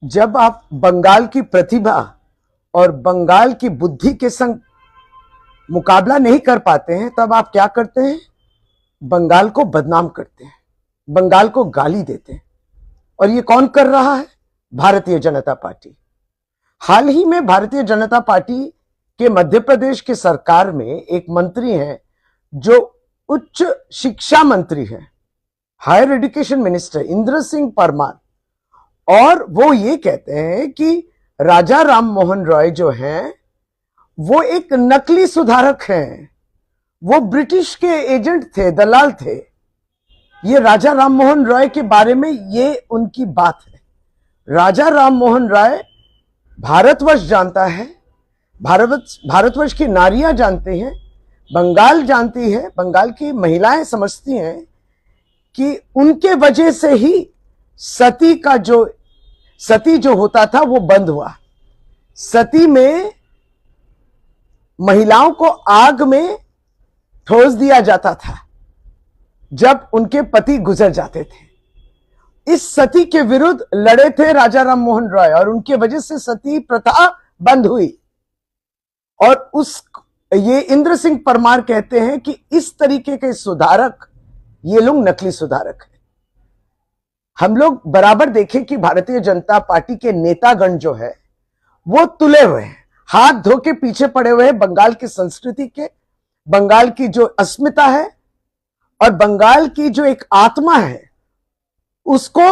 जब आप बंगाल की प्रतिभा और बंगाल की बुद्धि के संग मुकाबला नहीं कर पाते हैं, तब आप क्या करते हैं? बंगाल को बदनाम करते हैं, बंगाल को गाली देते हैं। और ये कौन कर रहा है? भारतीय जनता पार्टी। हाल ही में भारतीय जनता पार्टी के मध्य प्रदेश के सरकार में एक मंत्री हैं जो उच्च शिक्षा मंत्री हैं, higher education minister Indra Singh Parmar, और वो ये कहते हैं कि राजा राम मोहन रॉय जो हैं वो एक नकली सुधारक हैं, वो ब्रिटिश के एजेंट थे, दलाल थे। ये राजा राम मोहन रॉय के बारे में ये उनकी बात है। राजा राम मोहन रॉय भारतवर्ष जानता है, भारतवर्ष की नारियां जानती हैं, बंगाल जानती है, बंगाल की महिलाएं समझती हैं कि उनके वजह से ही सती जो होता था वो बंद हुआ। सती में महिलाओं को आग में ठोस दिया जाता था जब उनके पति गुजर जाते थे। इस सती के विरुद्ध लड़े थे राजा राम मोहन रॉय और उनके वजह से सती प्रथा बंद हुई। और ये इंद्र सिंह परमार कहते हैं कि इस तरीके के सुधारक, ये लोग नकली सुधारक हैं। हम लोग बराबर देखें कि भारतीय जनता पार्टी के नेतागण जो है वो तुले हुए हैं, हाथ धो के पीछे पड़े हुए हैं बंगाल की संस्कृति के, बंगाल की जो अस्मिता है और बंगाल की जो एक आत्मा है उसको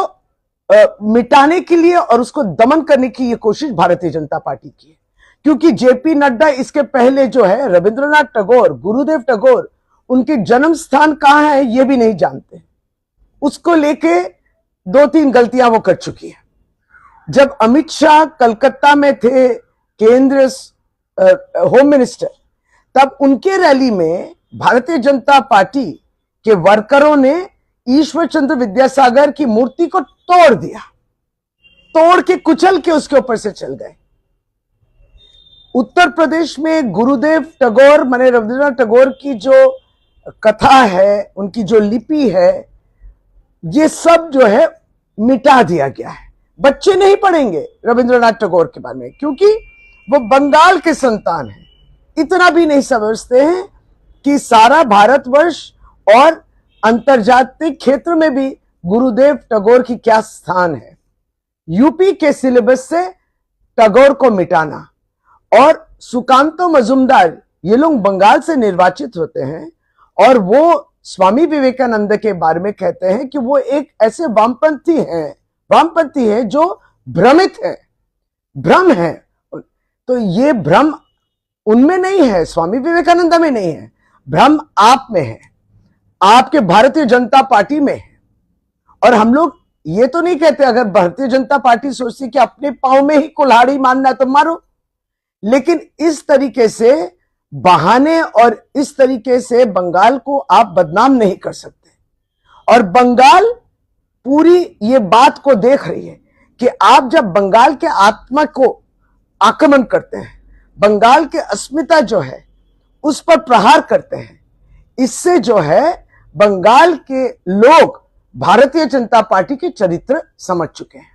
मिटाने के लिए और उसको दमन करने की ये कोशिश भारतीय जनता पार्टी की है। क्योंकि जेपी नड्डा इसके पहले जो है रविंद्रनाथ टैगोर, गुरुदेव टैगोर, उनके जन्म स्थान कहां है ये भी नहीं जानते। उसको लेके 2-3 गलतियां वो कर चुकी है। जब अमित शाह कलकत्ता में थे केंद्रीय होम मिनिस्टर, तब उनके रैली में भारतीय जनता पार्टी के वर्करों ने ईश्वर चंद्र विद्यासागर की मूर्ति को तोड़ दिया, तोड़ के कुचल के उसके ऊपर से चल गए। उत्तर प्रदेश में गुरुदेव टैगोर माने रविंद्रनाथ टैगोर की जो कथा है, उनकी जो लिपि है, ये सब जो है मिटा दिया गया है। बच्चे नहीं पढ़ेंगे रविंद्रनाथ टैगोर के बारे में क्योंकि वो बंगाल के संतान हैं। इतना भी नहीं समझते हैं कि सारा भारतवर्ष और अंतर्जातीय क्षेत्र में भी गुरुदेव टैगोर की क्या स्थान है। यूपी के सिलेबस से टैगोर को मिटाना, और सुकांतो मजुमदार, ये लोग बंगाल से निर्वाचित होते हैं और वो स्वामी विवेकानंद के बारे में कहते हैं कि वो एक ऐसे वामपंथी हैं जो भ्रमित है, भ्रम है। तो ये भ्रम उनमें नहीं है, स्वामी विवेकानंद में नहीं है, भ्रम आप में है, आपके भारतीय जनता पार्टी में है। और हम लोग ये तो नहीं कहते, अगर भारतीय जनता पार्टी सोचती कि अपने पांव में ही कुल्हाड़ी मारना है तो मारो, लेकिन इस तरीके से बहाने और इस तरीके से बंगाल को आप बदनाम नहीं कर सकते। और बंगाल पूरी ये बात को देख रही है कि आप जब बंगाल के आत्मा को आक्रमण करते हैं, बंगाल के अस्मिता जो है उस पर प्रहार करते हैं, इससे जो है बंगाल के लोग भारतीय जनता पार्टी के चरित्र समझ चुके हैं।